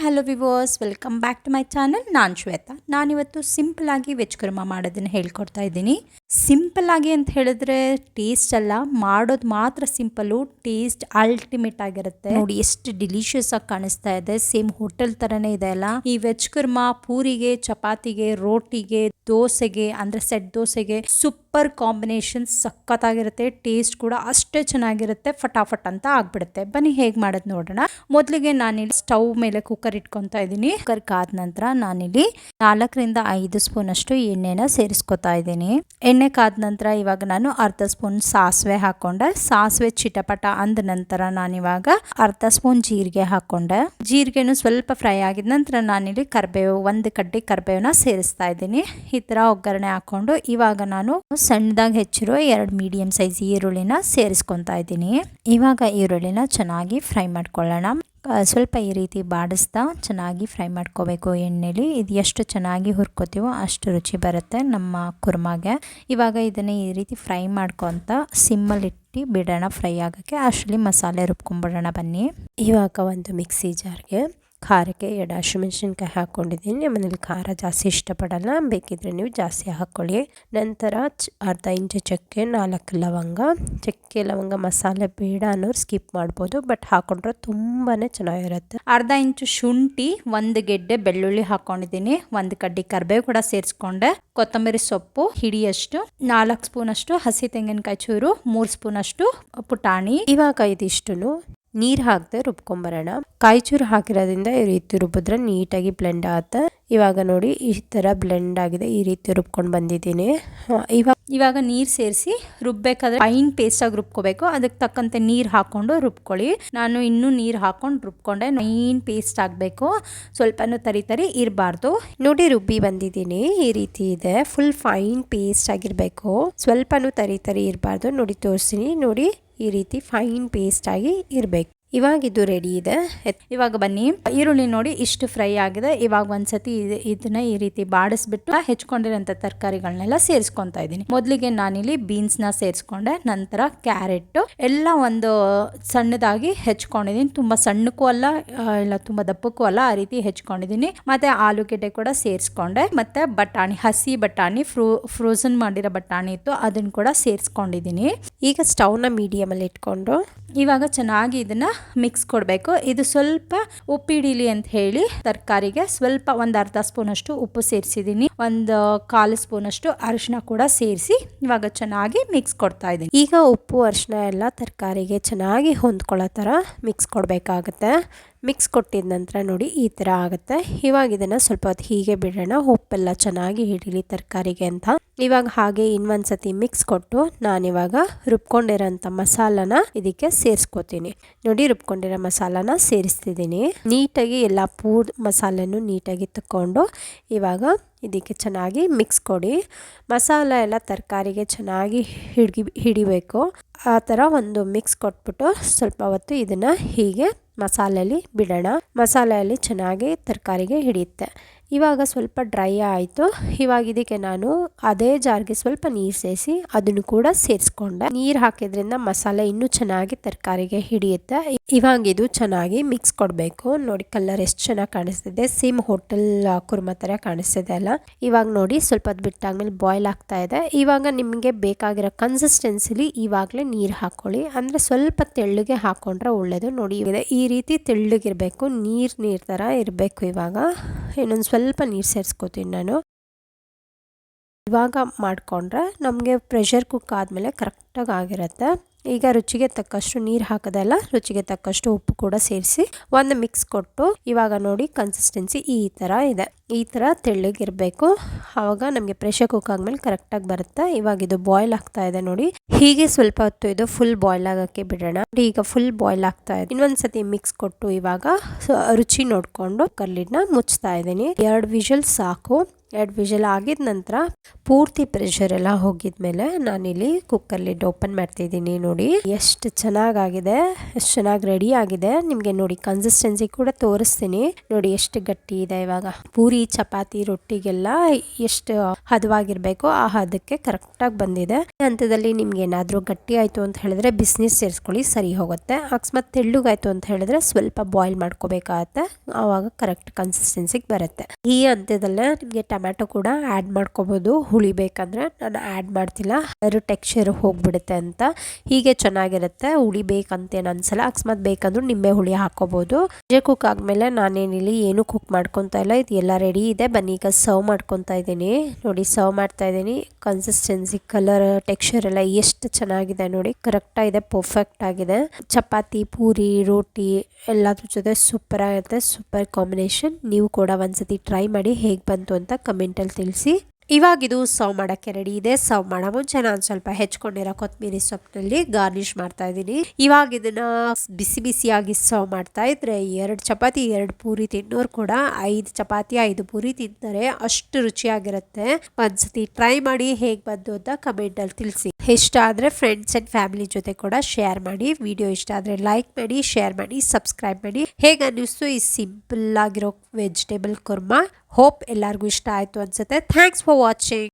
Hello viewers, welcome back to my channel. ನಾನು ಶ್ವೇತಾ. ನಾನಿವತ್ತು simple ಆಗಿ ವೆಜ್ ಕುರ್ಮಾ ಮಾಡೋದನ್ನು ಹೇಳ್ಕೊಡ್ತಾ ಇದ್ದೀನಿ. ಸಿಂಪಲ್ ಆಗಿ ಅಂತ ಹೇಳಿದ್ರೆ ಟೇಸ್ಟ್ ಅಲ್ಲ, ಮಾಡೋದು ಮಾತ್ರ ಸಿಂಪಲ್ಲು, ಟೇಸ್ಟ್ ಅಲ್ಟಿಮೇಟ್ ಆಗಿರುತ್ತೆ. ನೋಡಿ ಎಷ್ಟು ಡಿಲಿಷಿಯಸ್ ಆಗಿ ಕಾಣಿಸ್ತಾ ಇದೆ, ಸೇಮ್ ಹೋಟೆಲ್ ತರನೇ ಇದೆ ಅಲ್ಲ. ಈ ವೆಜ್ ಕುರ್ಮಾ ಪೂರಿಗೆ, ಚಪಾತಿಗೆ, ರೋಟಿಗೆ, ದೋಸೆಗೆ ಅಂದ್ರೆ ಸೆಟ್ ದೋಸೆಗೆ ಸೂಪರ್ ಕಾಂಬಿನೇಷನ್, ಸಖತ್ತಾಗಿರುತ್ತೆ. ಟೇಸ್ಟ್ ಕೂಡ ಅಷ್ಟೇ ಚೆನ್ನಾಗಿರುತ್ತೆ, ಫಟಾಫಟ್ ಅಂತ ಆಗ್ಬಿಡುತ್ತೆ. ಬನ್ನಿ ಹೇಗೆ ಮಾಡೋದು ನೋಡೋಣ. ಮೊದಲಿಗೆ ನಾನಿಲ್ಲಿ ಸ್ಟವ್ ಮೇಲೆ ಕುಕ್ಕರ್ ಇಟ್ಕೊತಾ ಇದ್ದೀನಿ. ಕುಕ್ಕರ್ ಕಾದ ನಂತರ ನಾನಿಲ್ಲಿ 4-5 ಸ್ಪೂನ್ ಅಷ್ಟು ಎಣ್ಣೆನ ಸೇರಿಸ್ಕೊತಾ ಇದ್ದೀನಿ. ಎಣ್ಣೆ ಕಾದ ನಂತರ ಇವಾಗ ನಾನು ಅರ್ಧ ಸ್ಪೂನ್ ಸಾಸಿವೆ ಹಾಕೊಂಡೆ. ಸಾಸಿವೆ ಚಿಟಪಟ ಅಂದ ನಂತರ ನಾನಿವಾಗ ಅರ್ಧ ಸ್ಪೂನ್ ಜೀರಿಗೆ ಹಾಕೊಂಡೆ. ಜೀರಿಗೆನು ಸ್ವಲ್ಪ ಫ್ರೈ ಆಗಿದ ನಂತರ ನಾನಿಲ್ಲಿ ಕರಿಬೇವು, 1 ಕಡ್ಡಿ ಕರಿಬೇವನ್ನ ಸೇರಿಸ್ತಾ ಇದ್ದೀನಿ. ಈ ತರ ಒಗ್ಗರಣೆ ಹಾಕೊಂಡು ಇವಾಗ ನಾನು ಸಣ್ಣದಾಗಿ ಹೆಚ್ಚಿರೋ 2 ಮೀಡಿಯಂ ಸೈಜ್ ಈರುಳ್ಳಿನ ಸೇರಿಸ್ಕೊತಾ ಇದ್ದೀನಿ. ಇವಾಗ ಈರುಳ್ಳಿನ ಚೆನ್ನಾಗಿ ಫ್ರೈ ಮಾಡ್ಕೊಳ್ಳೋಣ. ಸ್ವಲ್ಪ ಈ ರೀತಿ ಬಾಡಿಸ್ತಾ ಚೆನ್ನಾಗಿ ಫ್ರೈ ಮಾಡ್ಕೋಬೇಕು ಎಣ್ಣೆಲಿ. ಇದು ಎಷ್ಟು ಚೆನ್ನಾಗಿ ಹುರ್ಕೋತೀವೋ ಅಷ್ಟು ರುಚಿ ಬರುತ್ತೆ ನಮ್ಮ ಕುರ್ಮಾಗೆ. ಇವಾಗ ಇದನ್ನು ಈ ರೀತಿ ಫ್ರೈ ಮಾಡ್ಕೊತ ಸಿಮ್ಮಲ್ಲಿಟ್ಟು ಬಿಡೋಣ ಫ್ರೈ ಆಗೋಕ್ಕೆ. ಅಷ್ಟರಲ್ಲಿ ಮಸಾಲೆ ರುಬ್ಕೊಂಡ್ಬಿಡೋಣ ಬನ್ನಿ. ಇವಾಗ ಒಂದು ಮಿಕ್ಸಿ ಜಾರ್ಗೆ ಖಾರಕ್ಕೆ 2 ಹಸಿಮೆಣಸಿನ್ಕಾಯಿ ಹಾಕ್ಕೊಂಡಿದ್ದೀನಿ. ಮನೇಲಿ ಖಾರ ಜಾಸ್ತಿ ಇಷ್ಟಪಡಲ್ಲ, ಬೇಕಿದ್ರೆ ನೀವು ಜಾಸ್ತಿ ಹಾಕ್ಕೊಳ್ಳಿ. ನಂತರ ಅರ್ಧ ಇಂಚು ಚಕ್ಕೆ, 4 ಲವಂಗ. ಚಕ್ಕೆ ಲವಂಗ ಮಸಾಲೆ ಬೇಡ ಅನ್ನೋರು ಸ್ಕಿಪ್ ಮಾಡ್ಬೋದು, ಬಟ್ ಹಾಕೊಂಡ್ರೆ ತುಂಬಾ ಚೆನ್ನಾಗಿರುತ್ತೆ. ಅರ್ಧ ಇಂಚು ಶುಂಠಿ, 1 ಗೆಡ್ಡೆ ಬೆಳ್ಳುಳ್ಳಿ ಹಾಕ್ಕೊಂಡಿದ್ದೀನಿ. 1 ಕಡ್ಡಿ ಕರಿಬೇವು ಕೂಡ ಸೇರಿಸ್ಕೊಂಡೆ. ಕೊತ್ತಂಬರಿ ಸೊಪ್ಪು ಹಿಡಿಯಷ್ಟು, 4 ಸ್ಪೂನ್ ಅಷ್ಟು ಹಸಿ ತೆಂಗಿನಕಾಯಿ ಚೂರು, 3 ಸ್ಪೂನ್ ಅಷ್ಟು ಪುಟಾಣಿ. ಇವಾಗ ಇದಿಷ್ಟು ನೀರು ಹಾಕದೆ ರುಬ್ಕೊಂಬರೋಣ. ಕಾಯಿ ಚೂರು ಹಾಕಿರೋದ್ರಿಂದ ಈ ರೀತಿ ರುಬ್ಬಿದ್ರೆ ನೀಟಾಗಿ ಬ್ಲೆಂಡ್ ಆಗುತ್ತೆ. ಇವಾಗ ನೋಡಿ ಈ ಥರ ಬ್ಲೆಂಡ್ ಆಗಿದೆ, ಈ ರೀತಿ ರುಬ್ಕೊಂಡು ಬಂದಿದ್ದೀನಿ. ಇವಾಗ ನೀರು ಸೇರಿಸಿ ರುಬ್ಬೇಕಾದ್ರೆ ಫೈನ್ ಪೇಸ್ಟ್ ಆಗಿ ರುಬ್ಕೋಬೇಕು. ಅದಕ್ಕೆ ತಕ್ಕಂತೆ ನೀರು ಹಾಕೊಂಡು ರುಬ್ಕೊಳ್ಳಿ. ನಾನು ಇನ್ನೂ ನೀರು ಹಾಕೊಂಡು ರುಬ್ಕೊಂಡೆ. ಫೈನ್ ಪೇಸ್ಟ್ ಆಗಬೇಕು, ಸ್ವಲ್ಪನೂ ತರಿ ಇರಬಾರ್ದು. ನೋಡಿ ರುಬ್ಬಿ ಬಂದಿದ್ದೀನಿ, ಈ ರೀತಿ ಇದೆ. ಫುಲ್ ಫೈನ್ ಪೇಸ್ಟ್ ಆಗಿರಬೇಕು, ಸ್ವಲ್ಪನೂ ತರಿ ಇರಬಾರ್ದು. ನೋಡಿ ತೋರಿಸ್ತೀನಿ, ನೋಡಿ ಈ ರೀತಿ ಫೈನ್ ಪೇಸ್ಟ್ ಆಗಿ ಇರಬೇಕು. ಇವಾಗ ಇದು ರೆಡಿ ಇದೆ. ಇವಾಗ ಬನ್ನಿ, ಈರುಳ್ಳಿ ನೋಡಿ ಇಷ್ಟು ಫ್ರೈ ಆಗಿದೆ. ಇವಾಗ ಒಂದ್ಸತಿ ಇದನ್ನ ಈ ರೀತಿ ಬಾಡಿಸ್ಬಿಟ್ಟು ಹೆಚ್ಕೊಂಡಿರೋಂಥ ತರಕಾರಿಗಳನ್ನೆಲ್ಲ ಸೇರಿಸ್ಕೊತಾ ಇದ್ದೀನಿ. ಮೊದಲಿಗೆ ನಾನಿಲ್ಲಿ ಬೀನ್ಸ್ನ ಸೇರಿಸ್ಕೊಂಡೆ, ನಂತರ ಕ್ಯಾರೆಟ್ ಎಲ್ಲ ಒಂದು ಸಣ್ಣದಾಗಿ ಹೆಚ್ಕೊಂಡಿದ್ದೀನಿ. ತುಂಬಾ ಸಣ್ಣಕ್ಕೂ ಅಲ್ಲ, ಇಲ್ಲ ತುಂಬಾ ದಪ್ಪಕ್ಕೂ ಅಲ್ಲ, ಆ ರೀತಿ ಹೆಚ್ಕೊಂಡಿದ್ದೀನಿ. ಮತ್ತೆ ಆಲೂಗೆಡ್ಡೆ ಕೂಡ ಸೇರಿಸ್ಕೊಂಡೆ. ಮತ್ತೆ ಬಟಾಣಿ, ಹಸಿ ಬಟಾಣಿ, ಫ್ರೋಸನ್ ಮಾಡಿರೋ ಬಟಾಣಿ ಇತ್ತು, ಅದನ್ನು ಕೂಡ ಸೇರಿಸ್ಕೊಂಡಿದ್ದೀನಿ. ಈಗ ಸ್ಟವ್ನ ಮೀಡಿಯಮ್ ಅಲ್ಲಿ ಇಟ್ಕೊಂಡು ಇವಾಗ ಚೆನ್ನಾಗಿ ಇದನ್ನ ಮಿಕ್ಸ್ ಕೊಡಬೇಕು. ಇದು ಸ್ವಲ್ಪ ಉಪ್ಪಿಡಿಲಿ ಅಂತ ಹೇಳಿ ತರಕಾರಿಗೆ ಸ್ವಲ್ಪ 1/2 ಸ್ಪೂನ್ ಅಷ್ಟು ಉಪ್ಪು ಸೇರಿಸಿದ್ದೀನಿ. 1/4 ಸ್ಪೂನ್ ಅಷ್ಟು ಅರಿಶಿನ ಕೂಡ ಸೇರಿಸಿ ಇವಾಗ ಚೆನ್ನಾಗಿ ಮಿಕ್ಸ್ ಕೊಡ್ತಾ ಇದ್ದೀನಿ. ಈಗ ಉಪ್ಪು ಅರಿಶಿನ ಎಲ್ಲ ತರಕಾರಿಗೆ ಚೆನ್ನಾಗಿ ಹೊಂದ್ಕೊಳ್ಳೋ ಥರ ಮಿಕ್ಸ್ ಕೊಡಬೇಕಾಗುತ್ತೆ. ಮಿಕ್ಸ್ ಕೊಟ್ಟಿದ ನಂತರ ನೋಡಿ ಈ ಥರ ಆಗುತ್ತೆ. ಇವಾಗ ಇದನ್ನು ಸ್ವಲ್ಪ ಹೊತ್ತು ಹೀಗೆ ಬಿಡೋಣ, ಉಪ್ಪೆಲ್ಲ ಚೆನ್ನಾಗಿ ಹಿಡೀಲಿ ತರಕಾರಿಗೆ ಅಂತ. ಇವಾಗ ಹಾಗೆ ಇನ್ನೊಂದ್ಸತಿ ಮಿಕ್ಸ್ ಕೊಟ್ಟು ನಾನಿವಾಗ ರುಬ್ಕೊಂಡಿರೋಂಥ ಮಸಾಲಾನ ಇದಕ್ಕೆ ಸೇರಿಸ್ಕೋತೀನಿ. ನೋಡಿ ರುಬ್ಕೊಂಡಿರೋ ಮಸಾಲಾನ ಸೇರಿಸ್ತಿದ್ದೀನಿ. ನೀಟಾಗಿ ಎಲ್ಲ ಮಸಾಲೆನೂ ನೀಟಾಗಿ ತಗೊಂಡು ಇವಾಗ ಇದಕ್ಕೆ ಚೆನ್ನಾಗಿ ಮಿಕ್ಸ್ ಕೊಡಿ. ಮಸಾಲ ಎಲ್ಲ ತರಕಾರಿಗೆ ಚೆನ್ನಾಗಿ ಹಿಡಿಬೇಕು. ಆ ಥರ ಒಂದು ಮಿಕ್ಸ್ ಕೊಟ್ಬಿಟ್ಟು ಸ್ವಲ್ಪ ಹೊತ್ತು ಇದನ್ನು ಹೀಗೆ ಮಸಾಲೆಯಲ್ಲಿ ಬಿಡೋಣ. ಮಸಾಲೆಯಲ್ಲಿ ಚೆನ್ನಾಗಿ ತರಕಾರಿಗೆ ಹಿಡಿಯುತ್ತೆ. ಇವಾಗ ಸ್ವಲ್ಪ ಡ್ರೈ ಆಯಿತು. ಇವಾಗ ಇದಕ್ಕೆ ನಾನು ಅದೇ ಜಾರ್ಗೆ ಸ್ವಲ್ಪ ನೀರು ಸೇರಿಸಿ ಅದನ್ನು ಕೂಡ ಸೇರಿಸ್ಕೊಂಡೆ. ನೀರು ಹಾಕಿದ್ರಿಂದ ಮಸಾಲೆ ಇನ್ನೂ ಚೆನ್ನಾಗಿ ತರಕಾರಿಗೆ ಹಿಡಿಯುತ್ತೆ. ಇವಾಗ ಇದು ಚೆನ್ನಾಗಿ ಮಿಕ್ಸ್ ಕೊಡಬೇಕು. ನೋಡಿ ಕಲರ್ ಎಷ್ಟು ಚೆನ್ನಾಗಿ ಕಾಣಿಸ್ತಿದೆ, ಸೇಮ್ ಹೋಟೆಲ್ ಕುರ್ಮಾ ಥರ ಕಾಣಿಸ್ತಿದೆ ಅಲ್ಲ. ಇವಾಗ ನೋಡಿ ಸ್ವಲ್ಪ ಹೊತ್ತು ಬಿಟ್ಟಾದ್ಮೇಲೆ ಬಾಯ್ಲ್ ಆಗ್ತಾ ಇದೆ. ಇವಾಗ ನಿಮಗೆ ಬೇಕಾಗಿರೋ ಕನ್ಸಿಸ್ಟೆನ್ಸಿಲಿ ಇವಾಗಲೇ ನೀರು ಹಾಕೊಳ್ಳಿ, ಅಂದರೆ ಸ್ವಲ್ಪ ತೆಳ್ಳಗೆ ಹಾಕೊಂಡ್ರೆ ಒಳ್ಳೇದು. ನೋಡಿ ಈ ರೀತಿ ತೆಳ್ಳಗಿರಬೇಕು, ನೀರು ಥರ ಇರಬೇಕು. ಇವಾಗ ಇನ್ನೊಂದು ಸ್ವಲ್ಪ ನೀರು ಸೇರಿಸ್ಕೋತೀನಿ ನಾನು. ಇವಾಗ ಮಾಡಿಕೊಂಡ್ರೆ ನಮಗೆ ಪ್ರೆಷರ್ ಕುಕ್ ಆದಮೇಲೆ ಕರೆಕ್ಟಾಗಿ ಆಗಿರುತ್ತೆ. ಈಗ ರುಚಿಗೆ ತಕ್ಕಷ್ಟು ನೀರು ಹಾಕೋದಲ್ಲ, ರುಚಿಗೆ ತಕ್ಕಷ್ಟು ಉಪ್ಪು ಕೂಡ ಸೇರಿಸಿ ಒಂದು ಮಿಕ್ಸ್ ಕೊಟ್ಟು ಇವಾಗ ನೋಡಿ ಕನ್ಸಿಸ್ಟೆನ್ಸಿ ಈ ಥರ ಇದೆ. ಈ ಥರ ತೆಳ್ಳಗಿರಬೇಕು, ಆವಾಗ ನಮಗೆ ಪ್ರೆಷರ್ ಕುಕ್ ಆದಮೇಲೆ ಕರೆಕ್ಟಾಗಿ ಬರುತ್ತೆ. ಇವಾಗ ಇದು ಬಾಯ್ಲ್ ಆಗ್ತಾ ಇದೆ ನೋಡಿ. ಹೀಗೆ ಸ್ವಲ್ಪ ಹೊತ್ತು ಇದು ಫುಲ್ ಬಾಯ್ಲ್ ಆಗೋಕ್ಕೆ ಬಿಡೋಣ. ಈಗ ಫುಲ್ ಬಾಯ್ಲ್ ಆಗ್ತಾ ಇದೆ. ಇನ್ನೊಂದ್ಸತಿ ಮಿಕ್ಸ್ ಕೊಟ್ಟು ಇವಾಗ ರುಚಿ ನೋಡಿಕೊಂಡು ಕರ್ಲಿಡ್ನ ಮುಚ್ತಾ ಇದ್ದೀನಿ. 2 ವಿಷಲ್ ಸಾಕು. 2 ವಿಷಲ್ ಆಗಿದ ನಂತರ ಪೂರ್ತಿ ಪ್ರೆಷರ್ ಎಲ್ಲ ಹೋಗಿದ್ಮೇಲೆ ನಾನಿಲ್ಲಿ ಕುಕ್ಕರ್ ಲಿಡ್ ಓಪನ್ ಮಾಡ್ತಿದ್ದೀನಿ. ನೋಡಿ ಎಷ್ಟು ಚೆನ್ನಾಗಿದೆ, ಎಷ್ಟು ಚೆನ್ನಾಗಿ ರೆಡಿ ಆಗಿದೆ. ನಿಮಗೆ ನೋಡಿ ಕನ್ಸಿಸ್ಟೆನ್ಸಿ ಕೂಡ ತೋರಿಸ್ತೀನಿ. ನೋಡಿ ಎಷ್ಟು ಗಟ್ಟಿ ಇದೆ. ಇವಾಗ ಪೂರಿ ಚಪಾತಿ ರೊಟ್ಟಿಗೆಲ್ಲ ಎಷ್ಟು ಹದವಾಗಿರ್ಬೇಕು ಆ ಹದಕ್ಕೆ ಕರೆಕ್ಟ್ ಆಗಿ ಬಂದಿದೆ. ಈ ಹಂತದಲ್ಲಿ ನಿಮ್ಗೆ ಏನಾದ್ರೂ ಗಟ್ಟಿ ಆಯ್ತು ಅಂತ ಹೇಳಿದ್ರೆ ಬಿಸಿನೀರು ಸೇರಿಸ್ಕೊಳ್ಳಿ, ಸರಿ ಹೋಗುತ್ತೆ. ಅಕಸ್ಮಾತ್ ತೆಳ್ಳಗಾಯ್ತು ಅಂತ ಹೇಳಿದ್ರೆ ಸ್ವಲ್ಪ ಬಾಯ್ಲ್ ಮಾಡ್ಕೋಬೇಕಾಗತ್ತೆ, ಆವಾಗ ಕರೆಕ್ಟ್ ಕನ್ಸಿಸ್ಟೆನ್ಸಿಗೆ ಬರುತ್ತೆ. ಈ ಹಂತದಲ್ಲೇ ನಿಮಗೆ ಟೊಮ್ಯಾಟೊ ಕೂಡ ಆ್ಯಡ್ ಮಾಡ್ಕೋಬಹುದು. ಹುಳಿ ಬೇಕಂದ್ರೆ ನಾನು ಆ್ಯಡ್ ಮಾಡ್ತಿಲ್ಲ, ಅದ್ರ ಟೆಕ್ಸ್ಚರ್ ಹೋಗ್ಬಿಡುತ್ತೆ ಅಂತ. ಹೀಗೆ ಚೆನ್ನಾಗಿರುತ್ತೆ. ಹುಳಿ ಬೇಕಂತೇನು ಅನ್ಸಲ್ಲ. ಅಕಸ್ಮಾತ್ ಬೇಕಂದ್ರೂ ನಿಂಬೆ ಹುಳಿ ಹಾಕೋಬಹುದು. ಕುಕ್ ಆದ್ಮೇಲೆ ನಾನೇನಿಲ್ಲಿ ಏನು ಕುಕ್ ಮಾಡ್ಕೊತಾ ಇಲ್ಲ, ಇದು ಎಲ್ಲ ರೆಡಿ ಇದೆ. ಬನ್ನಿ ಈಗ ಸರ್ವ್ ಮಾಡ್ಕೊತಾ ಇದ್ದೀನಿ. ನೋಡಿ ಸರ್ವ್ ಮಾಡ್ತಾ ಇದ್ದೀನಿ. ಕನ್ಸಿಸ್ಟೆನ್ಸಿ, ಕಲರ್, ಟೆಕ್ಸ್ಚರ್ ಎಲ್ಲ ಎಷ್ಟು ಚೆನ್ನಾಗಿದೆ ನೋಡಿ, ಕರೆಕ್ಟ್ ಆಗಿದೆ, ಪರ್ಫೆಕ್ಟ್ ಆಗಿದೆ. ಚಪಾತಿ, ಪೂರಿ, ರೋಟಿ ಎಲ್ಲದ್ರ ಜೊತೆ ಸೂಪರ್ ಆಗುತ್ತೆ. Super combination. ನೀವು ಕೂಡ ಒಂದ್ಸತಿ ಟ್ರೈ ಮಾಡಿ, ಹೇಗೆ ಬಂತು ಅಂತ ಕಮೆಂಟಲ್ಲಿ ತಿಳಿಸಿ. ಇವಾಗ ಇದು ಸರ್ವ್ ಮಾಡೋಕ್ಕೆ ರೆಡಿ ಇದೆ. ಸರ್ವ್ ಮಾಡೋ ಮುಂಚೆ ನಾನು ಸ್ವಲ್ಪ ಹೆಚ್ಕೊಂಡಿರೋ ಕೊತ್ತಂಬರಿ ಸೊಪ್ಪಿನಲ್ಲಿ ಗಾರ್ನಿಷ್ ಮಾಡ್ತಾ ಇದ್ದೀನಿ. ಇವಾಗ ಇದನ್ನ ಬಿಸಿ ಬಿಸಿಯಾಗಿ ಸರ್ವ್ ಮಾಡ್ತಾ ಇದ್ರೆ 2 ಚಪಾತಿ 2 ಪೂರಿ ತಿನ್ನೋರು ಕೂಡ 5 ಚಪಾತಿ 5 ಪೂರಿ ತಿಂತಾರೆ. ಅಷ್ಟು ರುಚಿಯಾಗಿರುತ್ತೆ. ಒಂದ್ಸತಿ ಟ್ರೈ ಮಾಡಿ, ಹೇಗೆ ಬಂತು ಅಂತ ಕಮೆಂಟಲ್ಲಿ ತಿಳಿಸಿ. ಇಷ್ಟ ಆದರೆ ಫ್ರೆಂಡ್ಸ್ ಆ್ಯಂಡ್ ಫ್ಯಾಮಿಲಿ ಜೊತೆ ಕೂಡ ಶೇರ್ ಮಾಡಿ. ವಿಡಿಯೋ ಇಷ್ಟ ಆದರೆ ಲೈಕ್ ಮಾಡಿ, ಶೇರ್ ಮಾಡಿ, ಸಬ್ಸ್ಕ್ರೈಬ್ ಮಾಡಿ. ಹೇಗೆ ಅನ್ನಿಸ್ತು ಈ ಸಿಂಪಲ್ ಆಗಿರೋ ವೆಜಿಟೇಬಲ್ ಕುರ್ಮಾ? ಹೋಪ್ ಎಲ್ಲರಿಗೂ ಇಷ್ಟ ಆಯಿತು ಅನ್ಸುತ್ತೆ. Thanks for watching.